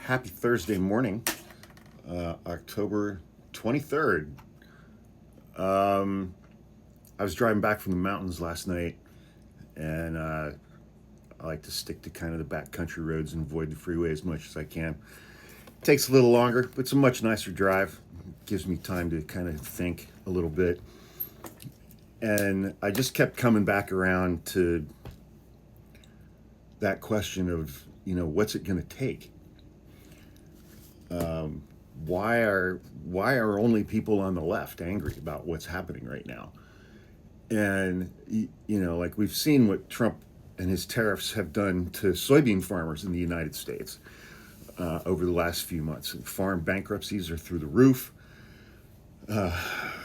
Happy Thursday morning, October 23rd. I was driving back from the mountains last night, and I like to stick to kind of the backcountry roads and avoid the freeway as much as I can. It takes a little longer, but it's a much nicer drive. It gives me time to kind of think a little bit. And I just kept coming back around to that question of, what's it going to take? Why are only people on the left angry about what's happening right now? And, like we've seen what Trump and his tariffs have done to soybean farmers in the United States over the last few months. And farm bankruptcies are through the roof.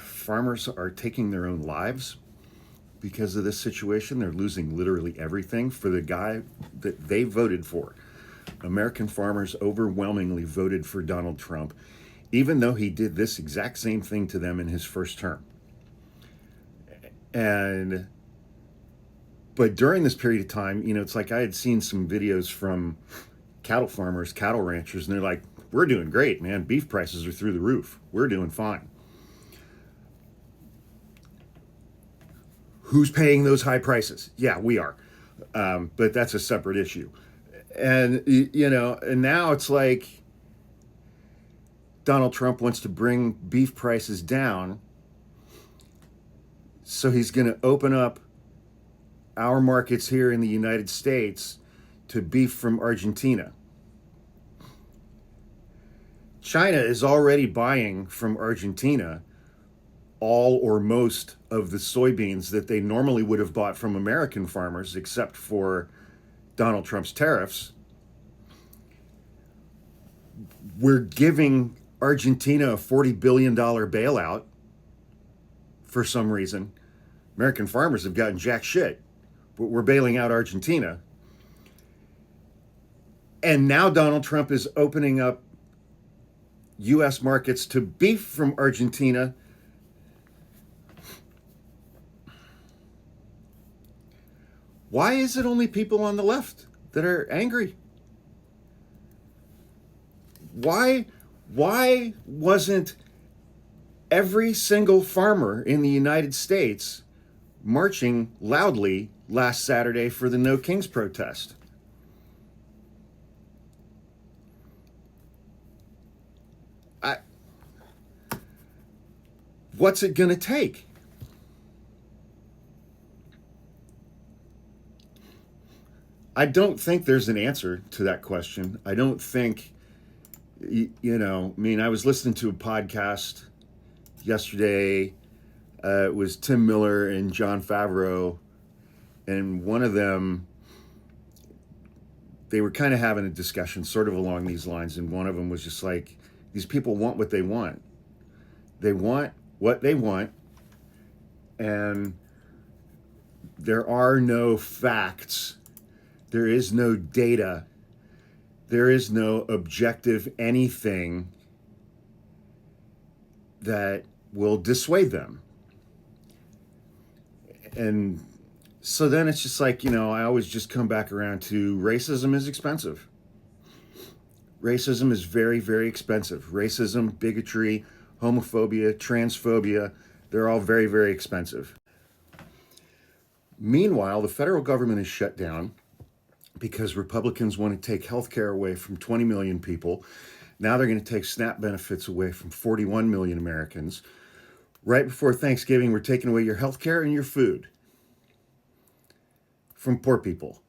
Farmers are taking their own lives because of this situation. They're losing literally everything for the guy that they voted for. American farmers overwhelmingly voted for Donald Trump, even though he did this exact same thing to them in his first term. But during this period of time, it's like I had seen some videos from cattle farmers, cattle ranchers, and they're like, we're doing great, man. Beef prices are through the roof. We're doing fine. Who's paying those high prices? Yeah, we are. But that's a separate issue. And, and now it's like Donald Trump wants to bring beef prices down. So he's going to open up our markets here in the United States to beef from Argentina. China is already buying from Argentina all or most of the soybeans that they normally would have bought from American farmers, except for Donald Trump's tariffs. We're giving Argentina a $40 billion bailout for some reason. American farmers have gotten jack shit, but we're bailing out Argentina. And now Donald Trump is opening up U.S. markets to beef from Argentina. Why is it only people on the left that are angry? Why wasn't every single farmer in the United States marching loudly last Saturday for the No Kings protest? What's it going to take? I don't think there's an answer to that question. I don't think, I was listening to a podcast yesterday. It was Tim Miller and John Favro, and one of them, they were kind of having a discussion sort of along these lines, and one of them was just like, these people want what they want. They want what they want, and there are no facts. There is no data. There is no objective anything that will dissuade them. And so then it's just like, I always just come back around to racism is expensive. Racism is very, very expensive. Racism, bigotry, homophobia, transphobia, they're all very, very expensive. Meanwhile, the federal government is shut down because Republicans want to take health care away from 20 million people. Now they're going to take SNAP benefits away from 41 million Americans. Right before Thanksgiving, we're taking away your health care and your food from poor people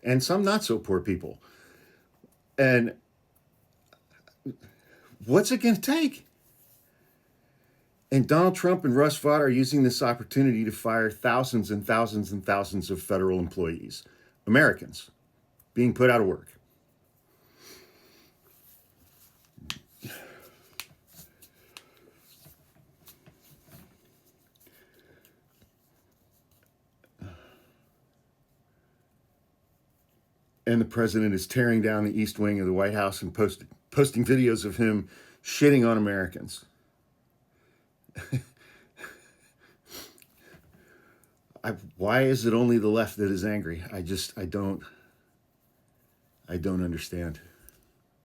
and some not so poor people. And what's it going to take? And Donald Trump and Russ Vought are using this opportunity to fire thousands and thousands and thousands of federal employees, Americans, being put out of work. And the president is tearing down the East Wing of the White House and posting videos of him shitting on Americans. Why is it only the left that is angry? I don't understand.